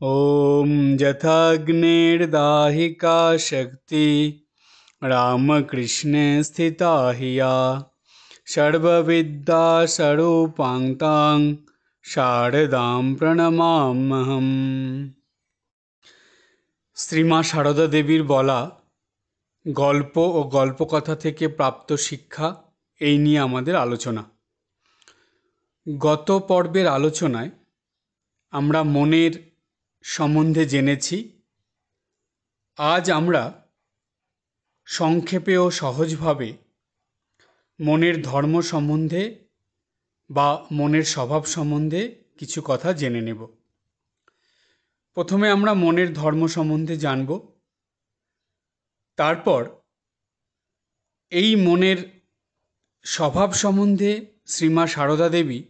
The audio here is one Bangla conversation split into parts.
ॐ यथाग्निर्दाहिका शक्ति रामकृष्णे स्थिता हिया सर्वविद्या स्वरूपां शारदां প্রণমাম্যহম। শ্রীমা সারদা দেবীর বলা গল্প ও গল্পকথা থেকে প্রাপ্ত শিক্ষা এই নিয়ে আমাদের আলোচনা। গত পর্বের আলোচনায় আমরা মনের সম্বন্ধে জেনেছি। আজ আমরা সংক্ষেপে ও সহজভাবে মনের ধর্ম সম্বন্ধে বা মনের স্বভাব সম্বন্ধে কিছু কথা জেনে নেব। প্রথমে আমরা মনের ধর্ম সম্বন্ধে জানব, তারপর এই মনের স্বভাব সম্বন্ধে শ্রীমা সারদা দেবী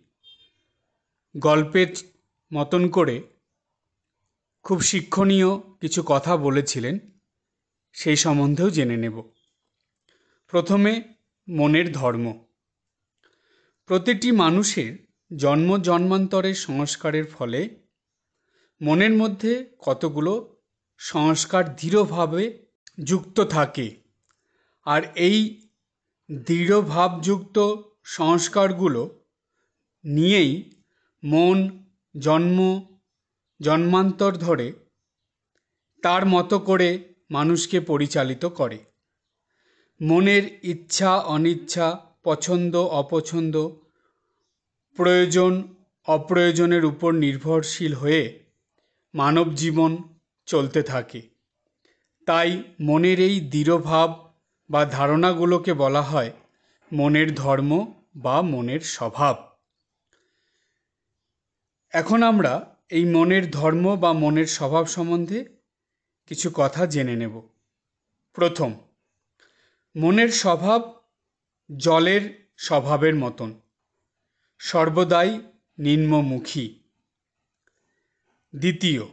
গল্পের মতন করে খুব শিক্ষণীয় কিছু কথা বলেছিলেন, সেই সম্বন্ধেও জেনে নেব। প্রথমে মনের ধর্ম। প্রতিটি মানুষের জন্ম জন্মান্তরের সংস্কারের ফলে মনের মধ্যে কতগুলো সংস্কার দৃঢ়ভাবে যুক্ত থাকে, আর এই দৃঢ়ভাবযুক্ত সংস্কারগুলো নিয়েই মন জন্মান্তর ধরে তার মতো করে মানুষকে পরিচালিত করে। মনের ইচ্ছা অনিচ্ছা, পছন্দ অপছন্দ, প্রয়োজন অপ্রয়োজনের উপর নির্ভরশীল হয়ে মানব জীবন চলতে থাকে। তাই মনের এই দৃঢ়ভাব বা ধারণাগুলোকে বলা হয় মনের ধর্ম বা মনের স্বভাব। এখন আমরা এই মনের ধর্ম বা মনের স্বভাব সম্বন্ধে কিছু কথা জেনে নেব। প্রথম, মনের স্বভাব জলের স্বভাবের মতন, সর্বদাই নিম্নমুখী। দ্বিতীয়,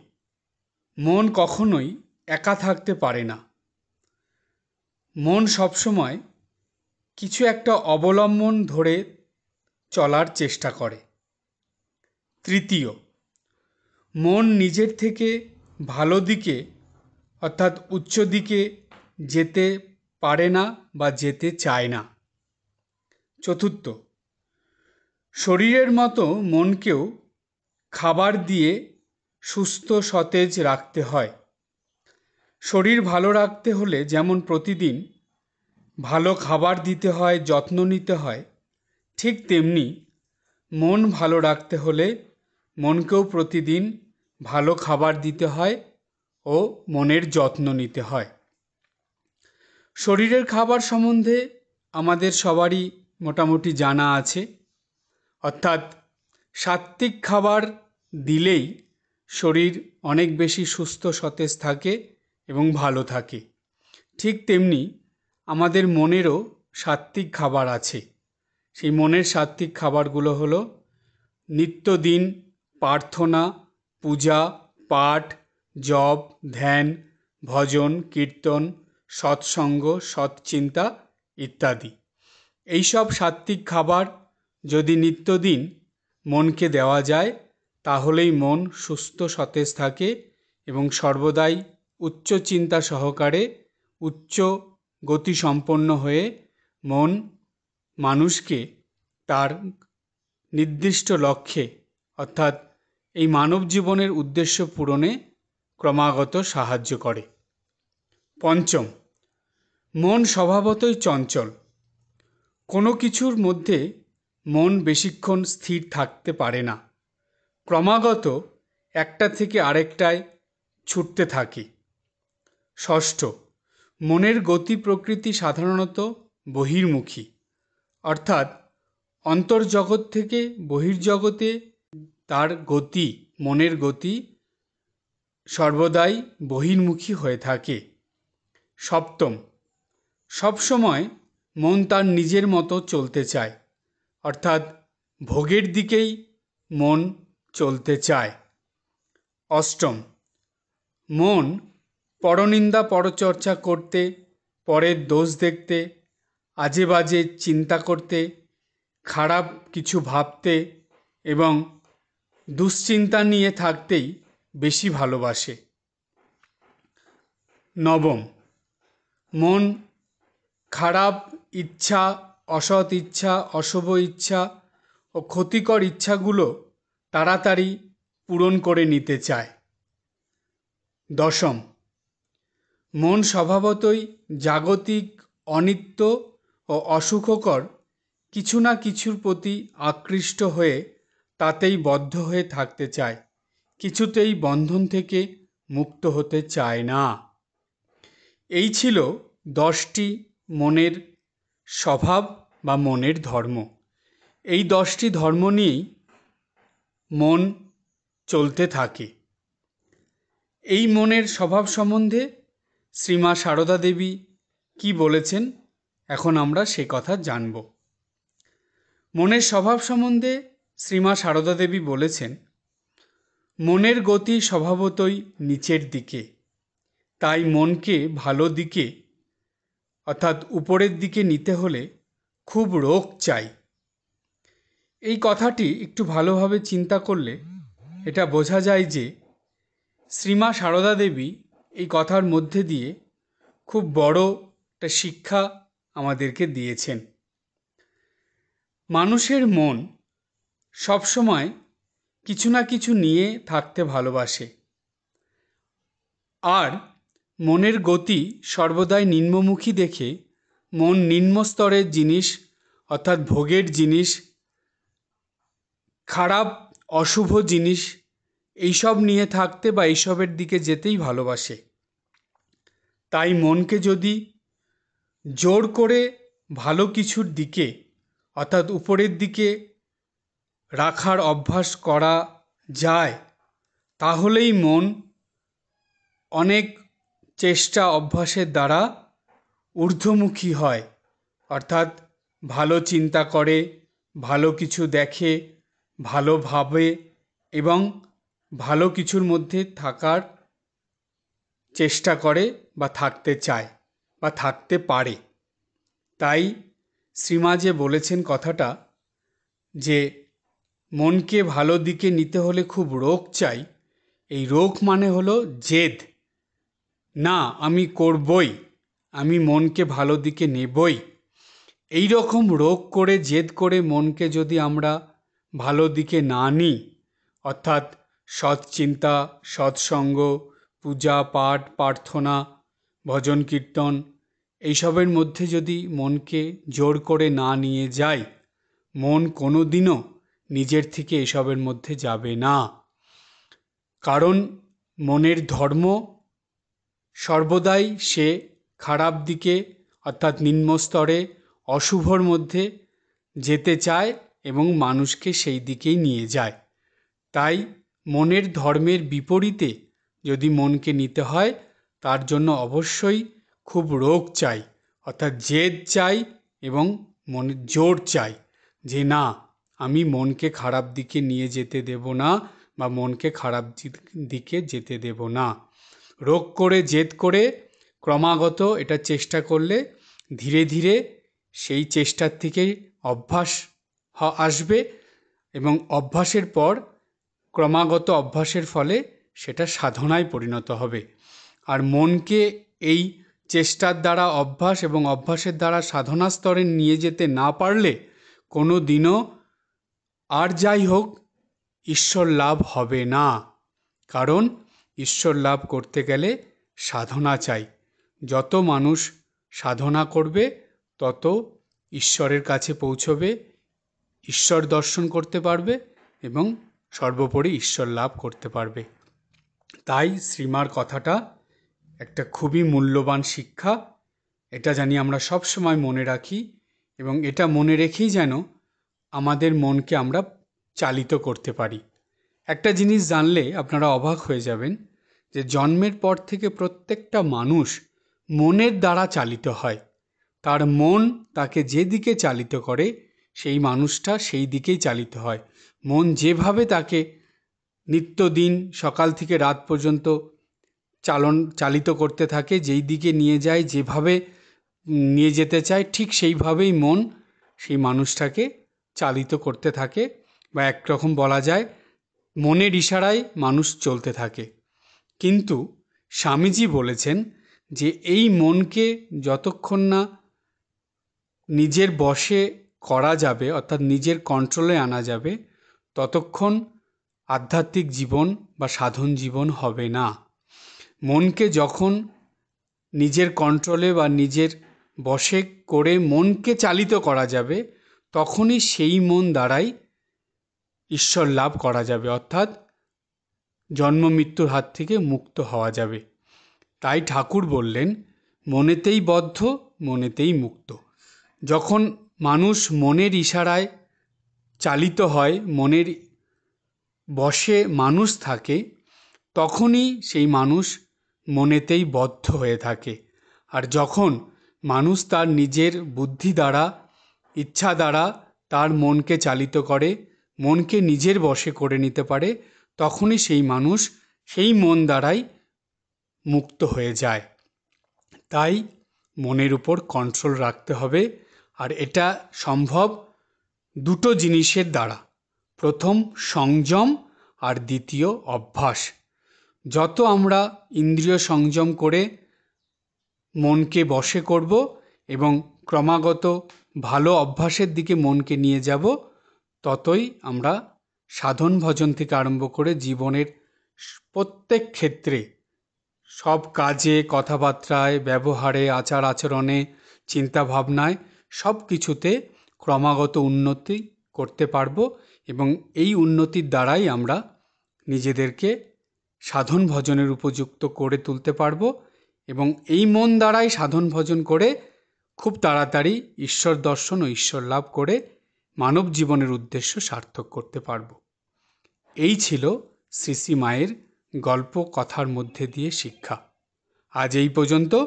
মন কখনোই একা থাকতে পারে না। মন সবসময় কিছু একটা অবলম্বন ধরে চলার চেষ্টা করে। তৃতীয়, মন নিজের থেকে ভালো দিকে অর্থাৎ উচ্চ দিকে যেতে পারে না বা যেতে চায় না। চতুর্থ, শরীরের মতো মনকেও খাবার দিয়ে সুস্থ সতেজ রাখতে হয়। শরীর ভালো রাখতে হলে যেমন প্রতিদিন ভালো খাবার দিতে হয়, যত্ন নিতে হয়, ঠিক তেমনি মন ভালো রাখতে হলে মনকেও প্রতিদিন ভালো খাবার দিতে হয় ও মনের যত্ন নিতে হয়। শরীরের খাবার সম্বন্ধে আমাদের সবারই মোটামুটি জানা আছে, অর্থাৎ সাত্ত্বিক খাবার দিলেই শরীর অনেক বেশি সুস্থ সতেজ থাকে এবং ভালো থাকে। ঠিক তেমনি আমাদের মনেরও সাত্ত্বিক খাবার আছে। সেই মনের সাত্ত্বিক খাবারগুলো হলো নিত্যদিন প্রার্থনা, পূজা, পাঠ, জপ, ধ্যান, ভজন, কীর্তন, সৎসঙ্গ, সৎচিন্তা ইত্যাদি। এইসব সাত্ত্বিক খাবার যদি নিত্যদিন মনকে দেওয়া যায় তাহলেই মন সুস্থ সতেজ থাকে এবং সর্বদাই উচ্চ চিন্তা সহকারে উচ্চ গতিসম্পন্ন হয়ে মন মানুষকে তার নির্দিষ্ট লক্ষ্যে অর্থাৎ এই মানব জীবনের উদ্দেশ্য পূরণে ক্রমাগত সাহায্য করে। পঞ্চম, মন স্বভাবতই চঞ্চল। কোনো কিছুর মধ্যে মন বেশিক্ষণ স্থির থাকতে পারে না, ক্রমাগত একটা থেকে আরেকটায় ছুটতে থাকে। ষষ্ঠ, মনের গতি প্রকৃতি সাধারণত বহির্মুখী, অর্থাৎ অন্তর্জগৎ থেকে বহির্জগতে তার গতি, মনের গতি সর্বদাই বহির্মুখী হয়ে থাকে। সপ্তম, সবসময় মন তার নিজের মতো চলতে চায়, অর্থাৎ ভোগের দিকেই মন চলতে চায়। অষ্টম, মন পরনিন্দা পরচর্চা করতে, পরের দোষ দেখতে, আজে বাজে চিন্তা করতে, খারাপ কিছু ভাবতে এবং দুশ্চিন্তা নিয়ে থাকতেই বেশি ভালোবাসে। নবম, মন খারাপ ইচ্ছা, অসৎ ইচ্ছা, অশুভ ইচ্ছা ও ক্ষতিকর ইচ্ছাগুলো তাড়াতাড়ি পূরণ করে নিতে চায়। দশম, মন স্বভাবতই জাগতিক, অনিত্য ও অসুখকর কিছু না কিছুর প্রতি আকৃষ্ট হয়ে তাতেই বদ্ধ হয়ে থাকতে চায়, কিছুতেই বন্ধন থেকে মুক্ত হতে চায় না। এই ছিল 10টি মনের স্বভাব বা মনের ধর্ম। এই 10টি ধর্ম নিয়েই মন চলতে থাকে। এই মনের স্বভাব সম্বন্ধে শ্রীমা সারদা দেবী কি বলেছেন, এখন আমরা সে কথা জানব। মনের স্বভাব সম্বন্ধে শ্রীমা সারদা দেবী বলেছেন, মনের গতি স্বভাবতই নিচের দিকে, তাই মনকে ভালো দিকে অর্থাৎ উপরের দিকে নিতে হলে খুব রোগ চাই। এই কথাটি একটু ভালোভাবে চিন্তা করলে এটা বোঝা যায় যে শ্রীমা সারদা দেবী এই কথার মধ্যে দিয়ে খুব বড় একটা শিক্ষা আমাদেরকে দিয়েছেন। মানুষের মন সবসময় কিছু না কিছু নিয়ে থাকতে ভালোবাসে, আর মনের গতি সর্বদাই নিম্নমুখী দেখে মন নিম্নস্তরের জিনিস অর্থাৎ ভোগের জিনিস, খারাপ অশুভ জিনিস এইসব নিয়ে থাকতে বা এইসবের দিকে যেতেই ভালোবাসে। তাই মনকে যদি জোর করে ভালো কিছুর দিকে অর্থাৎ উপরের দিকে রাখার অভ্যাস করা যায়, তাহলেই মন অনেক চেষ্টা অভ্যাসের দ্বারা ঊর্ধ্বমুখী হয়, অর্থাৎ ভালো চিন্তা করে, ভালো কিছু দেখে, ভালো ভাবে এবং ভালো কিছুর মধ্যে থাকার চেষ্টা করে বা থাকতে চায় বা থাকতে পারে। তাই শ্রীমা যে বলেছেন কথাটা, যে মনকে ভালো দিকে নিতে হলে খুব রোগ চাই, এই রোগ মানে হলো জেদ, না আমি করবই, আমি মনকে ভালো দিকে নেবই। এই রকম রোগ করে জেদ করে মনকে যদি আমরা ভালো দিকে না নিই, অর্থাৎ সৎ চিন্তা, সৎসঙ্গ, পূজা পাঠ প্রার্থনা, ভজন কীর্তন এইসবের মধ্যে যদি মনকে জোর করে না নিয়ে যাই, মন কোনো দিনও নিজের থেকে এসবের মধ্যে যাবে না। কারণ মনের ধর্ম সর্বদাই সে খারাপ দিকে অর্থাৎ নিম্নস্তরে অশুভর মধ্যে যেতে চায় এবং মানুষকে সেই দিকেই নিয়ে যায়। তাই মনের ধর্মের বিপরীতে যদি মনকে নিতে হয়, তার জন্য অবশ্যই খুব রোগ চাই, অর্থাৎ জেদ চাই এবং মনের জোর চাই যে না আমি মনকে খারাপ দিকে নিয়ে যেতে দেব না বা মনকে খারাপ দিকে যেতে দেব না। রোগ করে জেদ করে ক্রমাগত এটা চেষ্টা করলে ধীরে ধীরে সেই চেষ্টার থেকে অভ্যাস আসবে এবং অভ্যাসের পর ক্রমাগত অভ্যাসের ফলে সেটা সাধনায় পরিণত হবে। আর মনকে এই চেষ্টার দ্বারা অভ্যাস এবং অভ্যাসের দ্বারা সাধনা স্তরে নিয়ে যেতে না পারলে কোনো দিনও আর যাই হোক ঈশ্বর লাভ হবে না। কারণ ঈশ্বর লাভ করতে গেলে সাধনা চাই। যত মানুষ সাধনা করবে তত ঈশ্বরের কাছে পৌঁছবে, ঈশ্বর দর্শন করতে পারবে এবং সর্বোপরি ঈশ্বর লাভ করতে পারবে। তাই শ্রীমার কথাটা একটা খুবই মূল্যবান শিক্ষা, এটা জানি আমরা সব সময় মনে রাখি এবং এটা মনে রেখেই যেন আমাদের মনকে আমরা চালিত করতে পারি। একটা জিনিস জানলে আপনারা অবাক হয়ে যাবেন যে জন্মের পর থেকে প্রত্যেকটা মানুষ মনের দ্বারা চালিত হয়। তার মন তাকে যেদিকে চালিত করে সেই মানুষটা সেই দিকেই চালিত হয়। মন যেভাবে তাকে নিত্যদিন সকাল থেকে রাত পর্যন্ত চালিত করতে থাকে, যেই দিকে নিয়ে যায়, যেভাবে নিয়ে যেতে চায়, ঠিক সেইভাবেই মন সেই মানুষটাকে চালিত করতে থাকে। বা একরকম বলা যায় মনের ইশারায় মানুষ চলতে থাকে। কিন্তু স্বামীজি বলেছেন যে এই মনকে যতক্ষণ না নিজের বশে করা যাবে, অর্থাৎ নিজের কন্ট্রোলে আনা যাবে, ততক্ষণ আধ্যাত্মিক জীবন বা সাধন জীবন হবে না। মনকে যখন নিজের কন্ট্রোলে বা নিজের বশে করে মনকে চালিত করা যাবে, তখনই সেই মন দ্বারাই ঈশ্বর লাভ করা যাবে, অর্থাৎ জন্ম মৃত্যুর হাত থেকে মুক্ত হওয়া যাবে। তাই ঠাকুর বললেন, মনেতেই বদ্ধ, মনেতেই মুক্ত। যখন মানুষ মনের ইশারায় চালিত হয়, মনের বশে মানুষ থাকে, তখনই সেই মানুষ মনেতেই বদ্ধ হয়ে থাকে। আর যখন মানুষ তার নিজের বুদ্ধি দ্বারা, ইচ্ছা দ্বারা তার মনকে চালিত করে, মনকে নিজের বশে করে নিতে পারে, তখনই সেই মানুষ সেই মন দ্বারাই মুক্ত হয়ে যায়। তাই মনের উপর কন্ট্রোল রাখতে হবে। আর এটা সম্ভব দুটো জিনিসের দ্বারা। প্রথম সংযম, আর দ্বিতীয় অভ্যাস। যত আমরা ইন্দ্রিয় সংযম করে মনকে বশে করব এবং ক্রমাগত ভালো অভ্যাসের দিকে মনকে নিয়ে যাব, ততই আমরা সাধন ভজন থেকে আরম্ভ করে জীবনের প্রত্যেক ক্ষেত্রে, সব কাজে, কথাবার্তায়, ব্যবহারে, আচার আচরণে, চিন্তাভাবনায়, সব কিছুতে ক্রমাগত উন্নতি করতে পারব। এবং এই উন্নতির দ্বারাই আমরা নিজেদেরকে সাধন ভজনের উপযুক্ত করে তুলতে পারব। এবং এই মন দ্বারাই সাধন ভজন করে খুব তাড়াতাড়ি ঈশ্বর দর্শন ও ঈশ্বর লাভ করে মানব জীবনের উদ্দেশ্য সার্থক করতে পারব। এই ছিল শ্রী শ্রী মায়ের গল্প কথার মধ্যে দিয়ে শিক্ষা। আজ এই পর্যন্ত।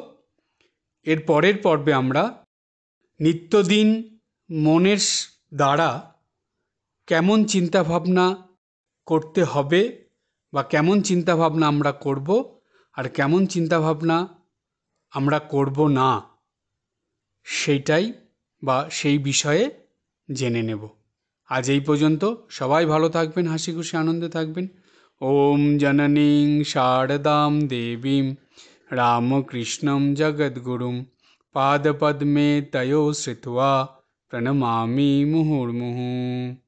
এর পরের পর্বে আমরা নিত্যদিন মনের দ্বারা কেমন চিন্তাভাবনা করতে হবে, বা কেমন চিন্তাভাবনা আমরা করব, আর কেমন চিন্তাভাবনা আমরা করব না, সেইটাই বা সেই বিষয়ে জেনে নেব। আজ এই পর্যন্ত। সবাই ভালো থাকবেন, হাসি খুশি আনন্দে থাকবেন। ওম জননীং শারদাম দেবীম রামকৃষ্ণম জগদ্গুরুম পাদপদ্মে তয়ো শ্রিত্বা প্রণমামি মুহুর্মুহুঃ।